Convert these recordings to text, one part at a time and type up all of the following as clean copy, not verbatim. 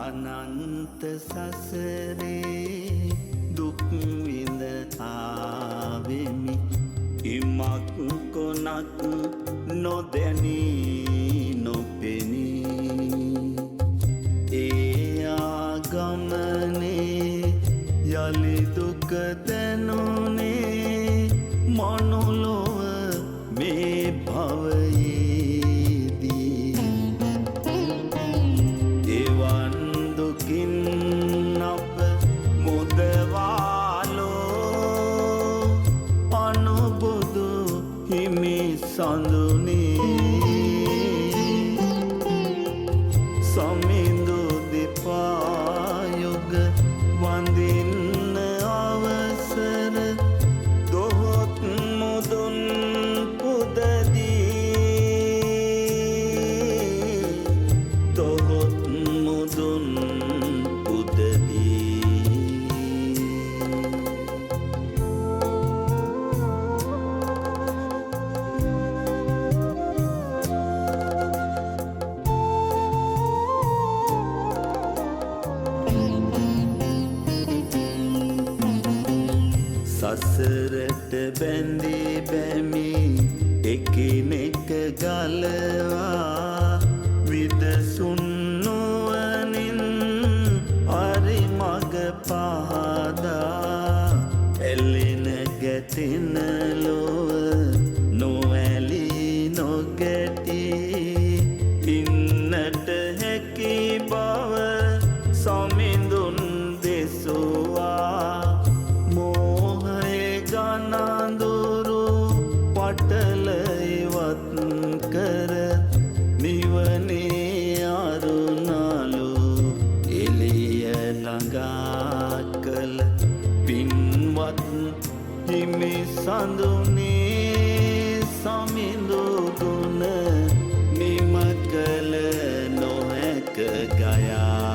අනන්ත සසරේ දුක් විඳ ආවෙමි ඉමක් කොනක් නොදැනී නොපෙනී ඒ ආගමනේ යලි දුක දැනුනේ මනුලොව මේ භවයේදී එවන් දුකින් අප මුදවාලෝ අනුබුදු හිමි සඳුනේ සමිඳු දෙපායුග වඳින්න අවසර දොහොත් මුදුන් පුදදී දොහොත් මුදුන් පුදදී සසරට බැඳී බැමි එකිනෙක ගලවා විදසුන් නුවණින් හරි මඟ පහදා එල්ලෙන ගැටෙන ලොව නොඇලී නොගැටී ඉන්නට හැකි බව සමිඳුන් දෙසුවා ගනඳුරු පටල ඉවත් කර නිවනේ අරුණාලු එළිය ළඟා කළ පින්වත් හිමි සඳුනේ සමිඳු ගුණ නිම කළ නොහැක ගයා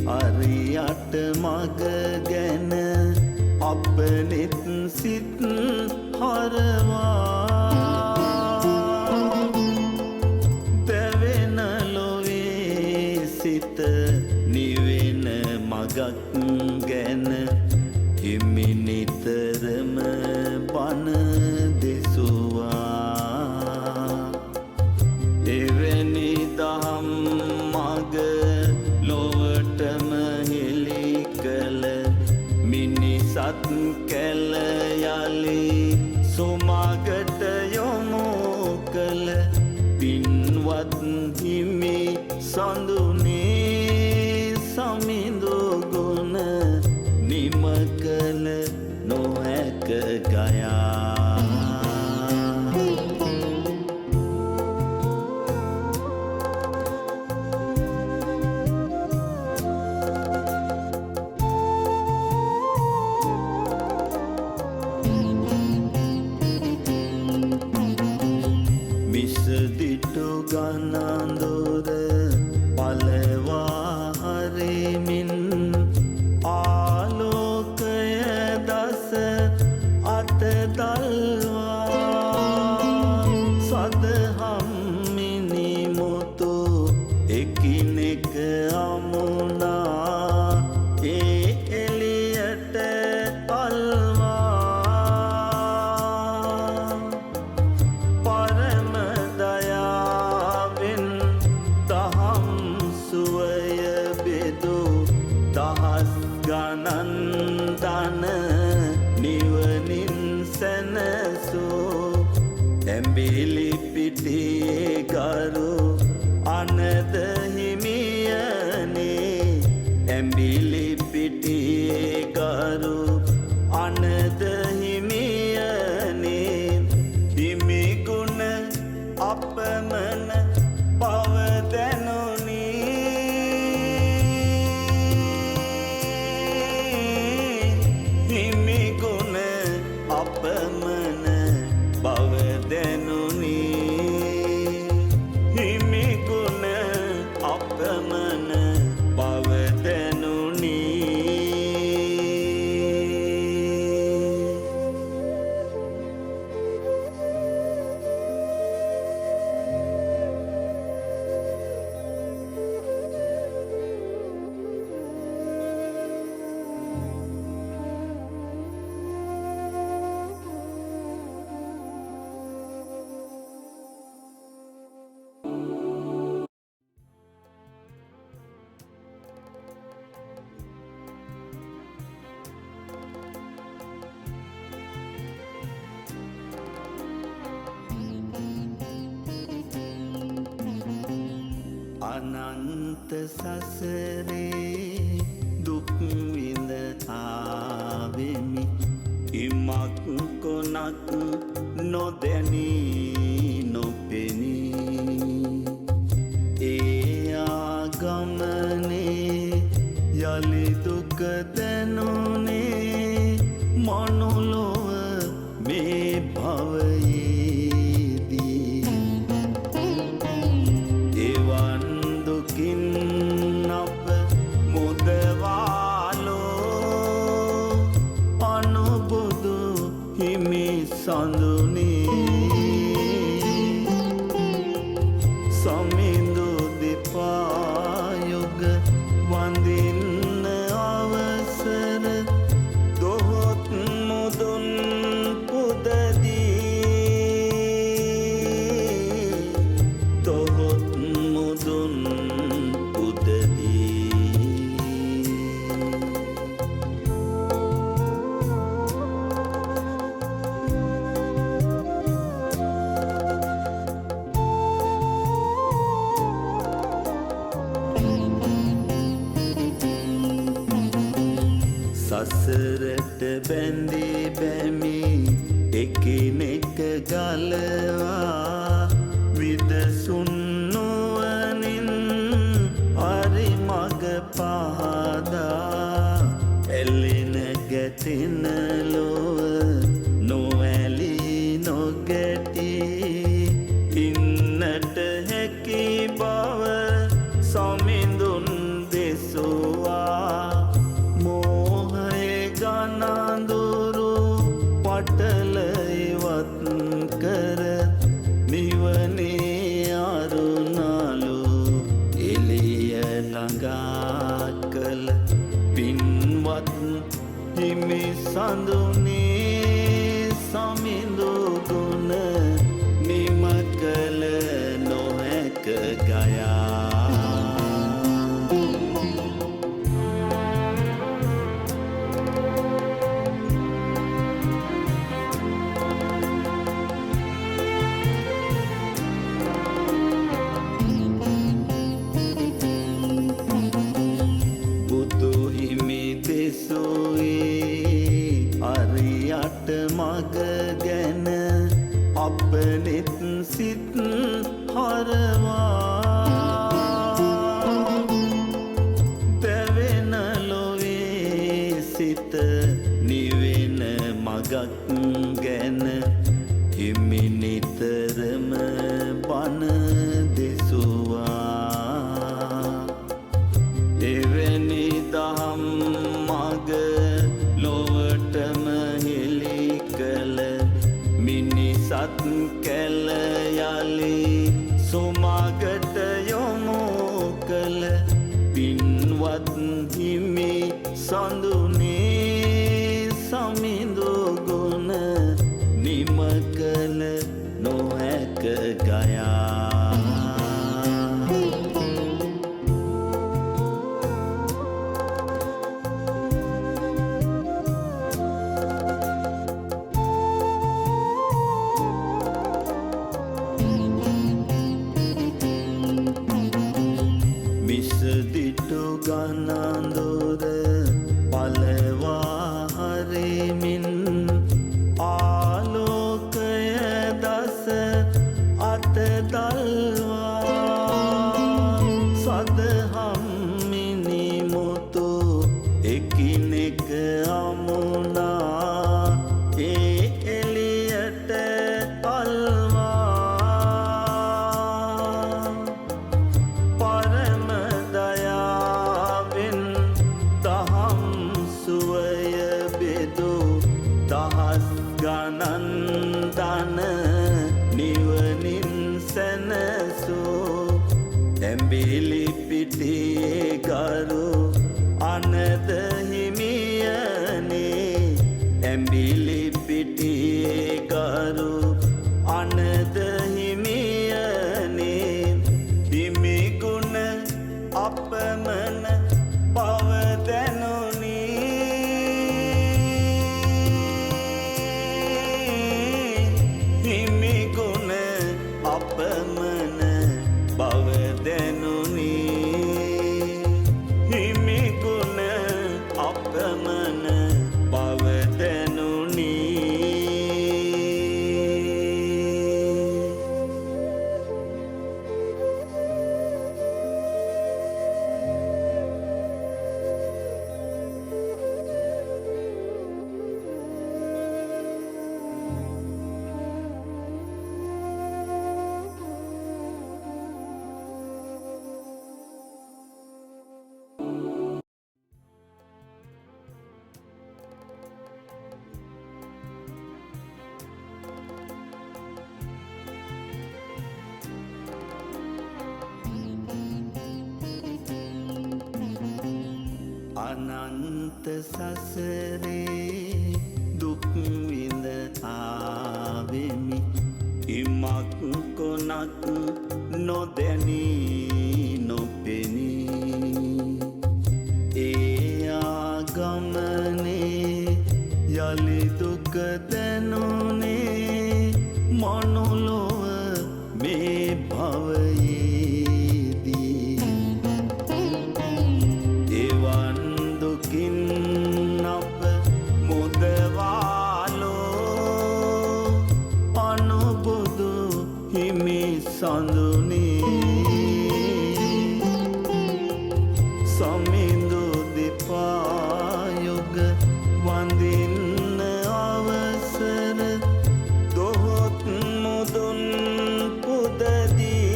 අරියට මග ගැන අපනෙත් සිත් හරවා දැවෙන ලොවේ සිත නිවෙන මගක් ගැන හිමි නිතරම බණ දෙසුවා එවැනි දහම් මග ලොවටම හෙළි කළ මිනිසත් කැල යලි සුමගට යොමු කළ පින්වත් හිමි සඳුනේ සමිඳු ගුණ නිම කළ නොහැක ගයා විසදිටු ගනඳුර පලවා හරිමින් ආලෝකය දස අත දල්වා සදහම් මිනිමුතු එකිනෙක අමුණා ඒ එළියට අල්වා දහස් ගණන් දන නිවනින් සැනසූ ඇඹිලි පිටියේ ගරු අනද හිමියනේ ඇඹිලි පිටියේ ගරු අනද හිමියනේ හිමි ගුණ අපමණ පව දැනුනි හිමි ගුණ අපමණ බව දැනුනි අනන්ත සසරේ දුක් විඳ ආවෙමි ඉමක් කොනක් නොදැනී නොපෙනී ඒ ආගමනේ යලි දුක දැනුනේ මනුලොව මේ භවයේදී එවන් දුකින් අප මුදවාලෝ අනුබුදු හිමි සඳුනේ සමිඳු දෙපායුග වඳින්න අවසර දොහොත් මුදුන් පුදදී දොහොත් මුදුන් පුදදී සසරට බැඳී බැමි එකිනෙක ගලවා විදසුන් නුවණින් හරි මඟ පහදා එල්ලෙන ගැටෙන ලොව නොඇලී නොගැටී ඉන්නට හැකි බව සමිඳුන් දෙසුවා ගනඳුරු පටල ඉවත් කර නිවනේ අරුණාලු එළිය ළඟා කළ පින්වත් හිමි සඳුනේ සමිඳු ගුණ නිම කළ නොහැක ගයා අරියට මග ගැන අපනෙත් සිත් හරවා දැවෙන ලොවේ සිත නිවෙන මගක් ගැන හිමි නිතරම බණ දෙසුවා එවැනි දහම් මග ලොවටම හෙළි කළ මිනිසත් කැල යලි සුමගට යොමු කළ පින්වත් හිමි සඳුනේ සමිඳු ගුණ නිම කළ නොහැක ගයා විසදිටු ගනඳුර පලවා හරිමින් ආලෝකය දස අත දල්වා සදහම් මිනිමුතු එකිනෙක අමුණා ඒ එළියට අල්වා ගනන්දන නිවනින් සැනසූ ඇඹිලි පිටියේ ගරු අනද හිමියනේ ඇඹිලි පිටියේ ගරු අනද හිමියනේ හිමි ගුණ අපමණ පව දැනුනි අපමණ බව දැනුනි අනන්ත සසරේ දුක් විඳ ආවෙමි ඉමක් කොනක් නොදැනී නොපෙනී ඒ ආගමනේ යලි දුක දැනුනේ මනුලොව මේ භවයේදී එවන් දුකින් අප මුදවාලෝ අනුබුදු හිමි සඳුනේ සමිඳු දෙපායුග වඳින්න අවසර දොහොත් මුදුන් පුදදී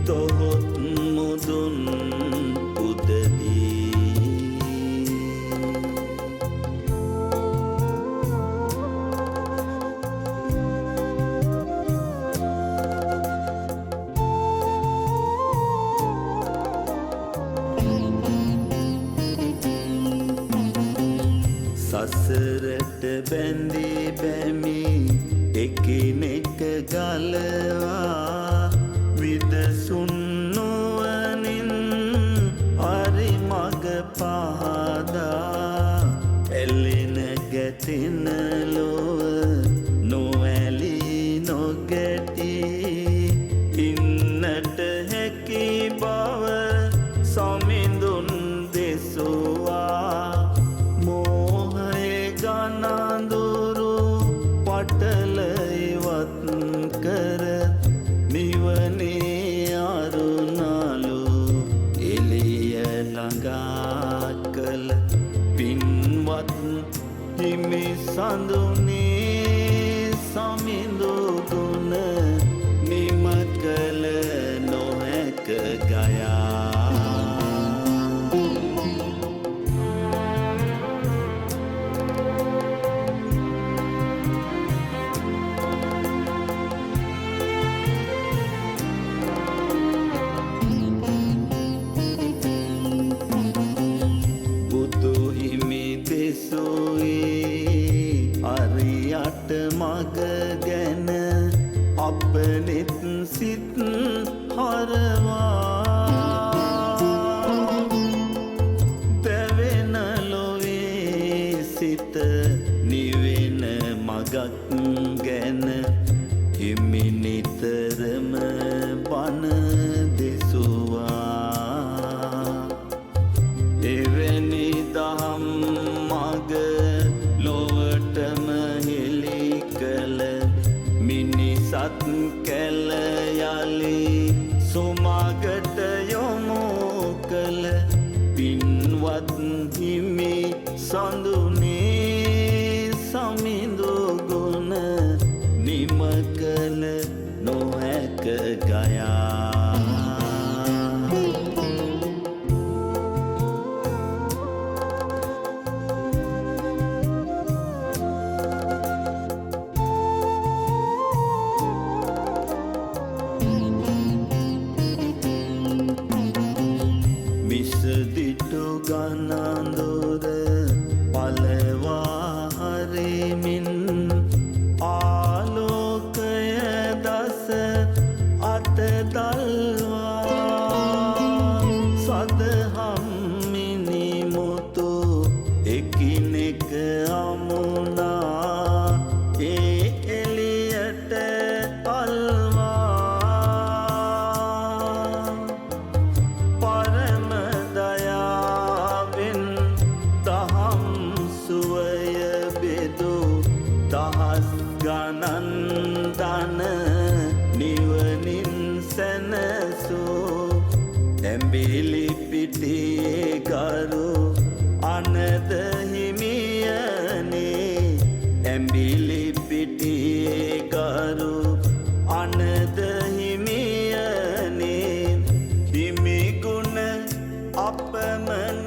දොහොත් මුදුන් පුදදී සසරට බැඳී බැමි එකිනෙක ගලවා විදසුන් නුවණින් හරි මඟ පහදා එල්ලෙන ගැටෙන ලොව නොඇලී නොගැටී ඉන්නට හැකි බව සමිඳුන් දෙසුවා ගනඳුරු පටල ඉවත් කර නිවනේ අරුණාලු එළිය ළඟා කළ පින්වත් හිමි සඳුනේ සමිඳු ගුණ නිම කළ නොහැක ගයා අරියට මග ගැන අපනෙත් සිත් හරවා දැවෙන ලොවේ සිත නිවෙන මගක් ගැන හිමි නිතරම බණ දෙසුවා එවැනි දහම් මග ලොවටම හෙළි කළ මිනිසත් කැල යලි සුමගට යොමු කළ පින්වත් හිමි සඳුනේ සමිඳු ගුණ නිම කළ නොහැක ගයා විසදිටු ගනඳුර පලවා හරිමින් ආලෝකය දස අත දල්වා සදහම් මිනිමුතු එකිනෙක අමුණා ඒ එළියට අල්වා දහස් ගණන් දන නිවනින් සැනසූ ඇඹිලි පිටියේ ගරු අනද හිමියනේ ඇඹිලි පිටියේ ගරු අනද හිමියනේ හිමි ගුණ අපමණ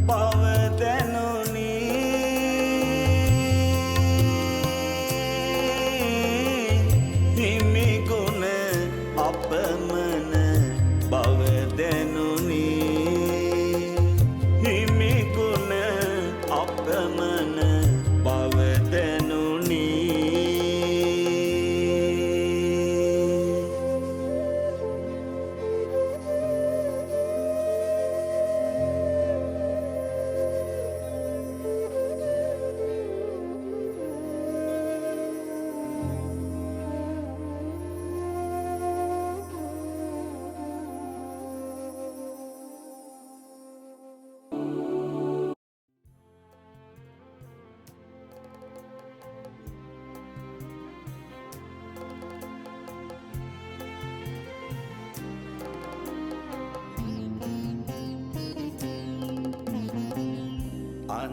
බව දැනුනි හිමි ගුණ අපමණ බව දැනුනි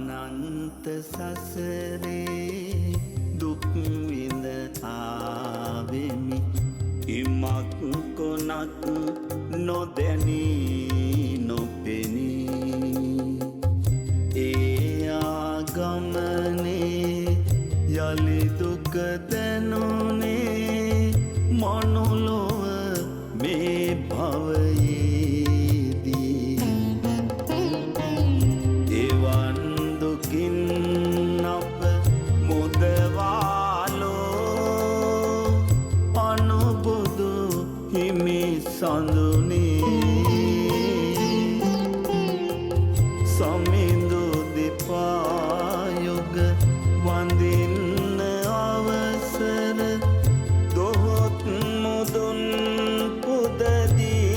අනන්ත සසරේ දුක් විඳ ආවෙමි ඉමක් කොනක් නොදැනී නොපෙනී ඒ ආගමනේ යලි දුක දැනුනේ මනුලොව මේ භවයේදී එවන් දුකින් අප මුදවාලෝ අනුබුදු හිමි සඳුනේ සමිඳු දෙපායුග වඳින්න අවසර දොහොත් මුදුන් පුදදී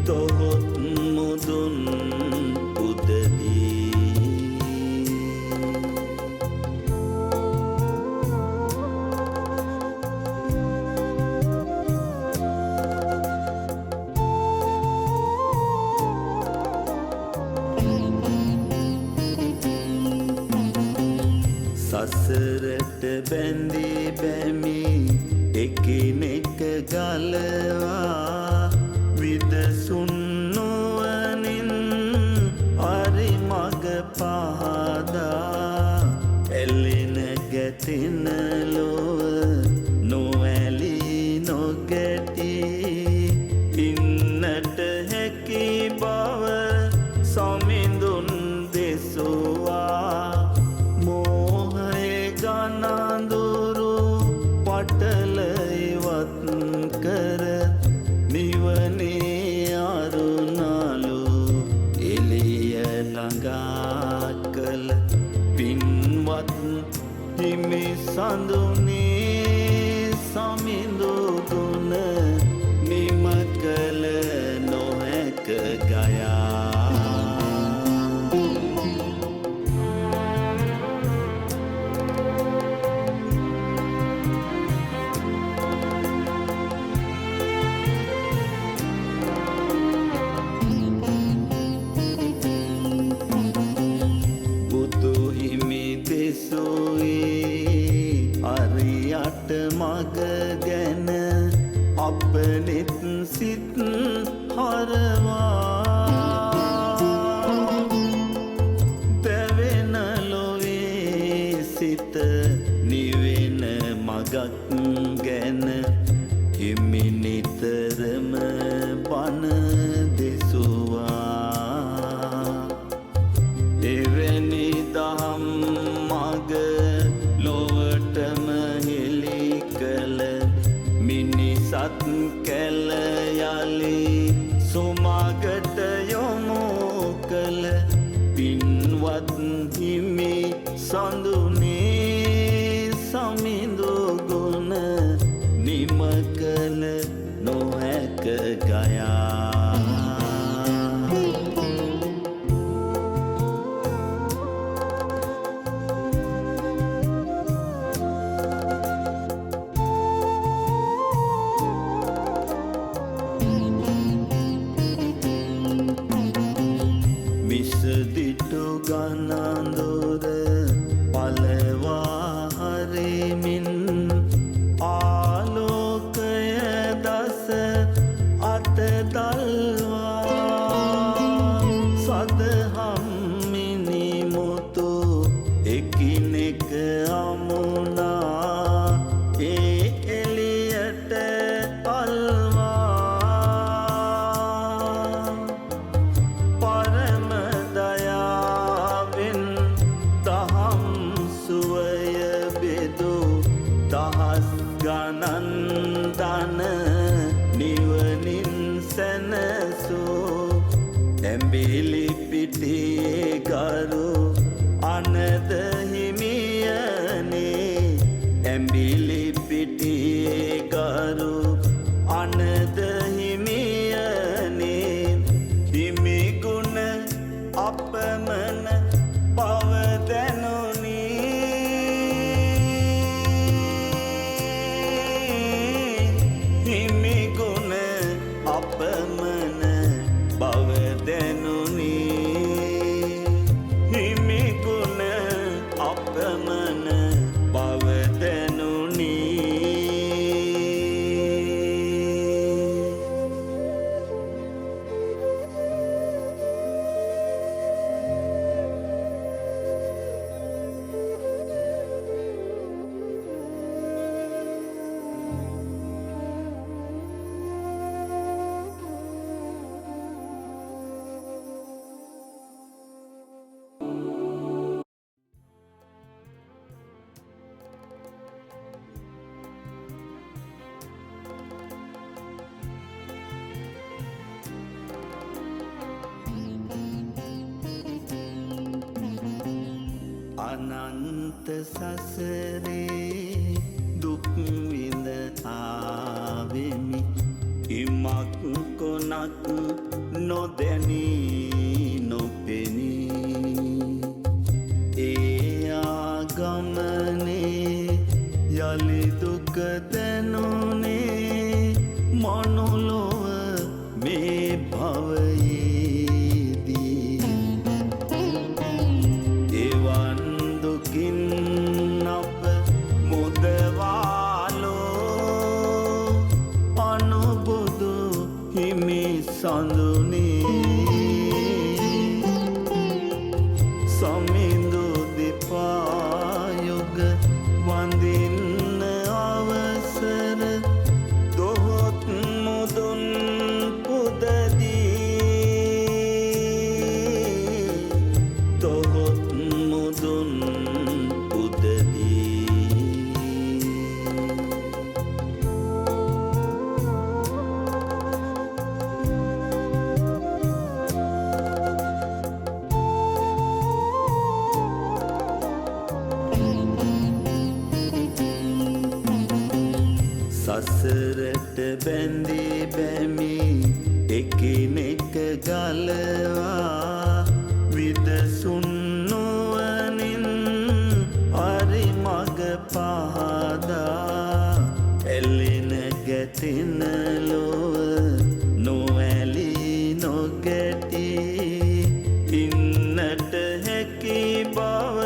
දොහොත් මුදුන් පුදදී සසරට බැඳී බැමි එකිනෙක ගලවා විදසුන් නුවණින් හරි මඟ පහදා එල්ලෙන ගැටෙන ලොව නොඇලී නොගැටී ඉන්නට හැකි බව සමිඳුන් දෙසුවා ගනඳුරු පටල ඉවත් කර නිවනේ අරුණාලු එළිය ළඟා කළ පින්වත් හිමි සඳුනේ සමිඳු ගුණ නිම කළ නොහැක ගයා අරියට මග ගැන අපනෙත් සිත් හරවා දැවෙන ලොවේ සිත නිවෙන මගක් ගැන හිමි නිතරම බණ දෙසුවා එවැනි දහම් මග ලොවටම හෙළි කළ මිනිසත් කැල යලි සුමගට යොමු කළ පින්වත් හිමි සඳුනේ සමිඳු ගුණ නිම කළ නොහැක ගයා විසදිටු ගනඳුර පලවා හරිමින් ආලෝකය දස අත දල්වා සදහම් මිනිමුතු එකිනෙක අමුණා ඒ එළියට අල්වා ගනන්දන නිවනින් සැනසූ ඇඹිලි පිටියේ ගරු අනද හිමි අපමණ බව දැනුනි අනන්ත සසරේ දුක් විඳ ආවෙමි ඉමක් කොනක් නොදැනී නොපෙනී ඒ ආගමනේ යලි දුක දැනුනේ මනුලොව මේ භවයේදී එවන් දුකින් අප මුදවාලෝ අනුබුදු හිමි සඳුනේ සමිඳු දෙපායුග වඳින්න අවසර දොහොත් මුදුන් පුදදී දොහොත් මුදුන් සසරට බැඳී බැමි එකිනෙක ගලවා විදසුන් නුවණින් හරි මඟ පහදා එල්ලෙන ගැටෙන ලොව නොඇලී නොගැටී ඉන්නට හැකි බව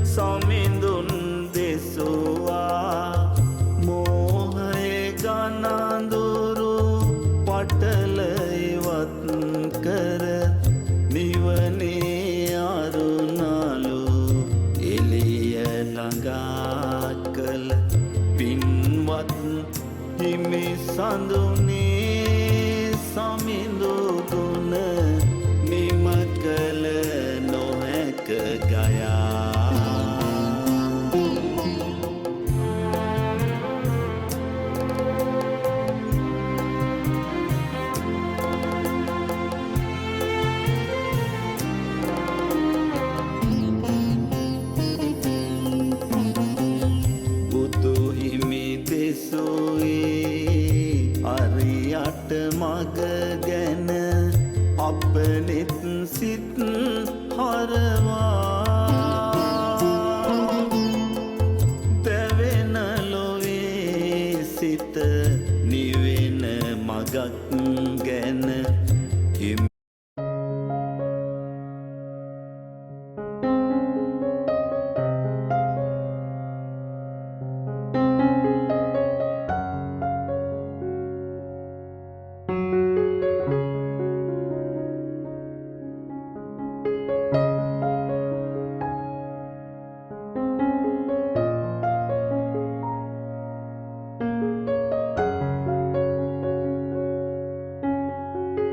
සමිඳුන් දෙසුවා ගනඳුරු පටල ඉවත් කර නිවනේ අරුණාලු එළිය ළඟා කළ පින්වත් හිමි සඳුනේ සමිඳු ගුණ නිම කළ නොහැක ගයා අරියට මග ගැන අපනෙත් සිත් හරවා දැවෙන ලොවේ සිත නිවෙන මගක් ගැන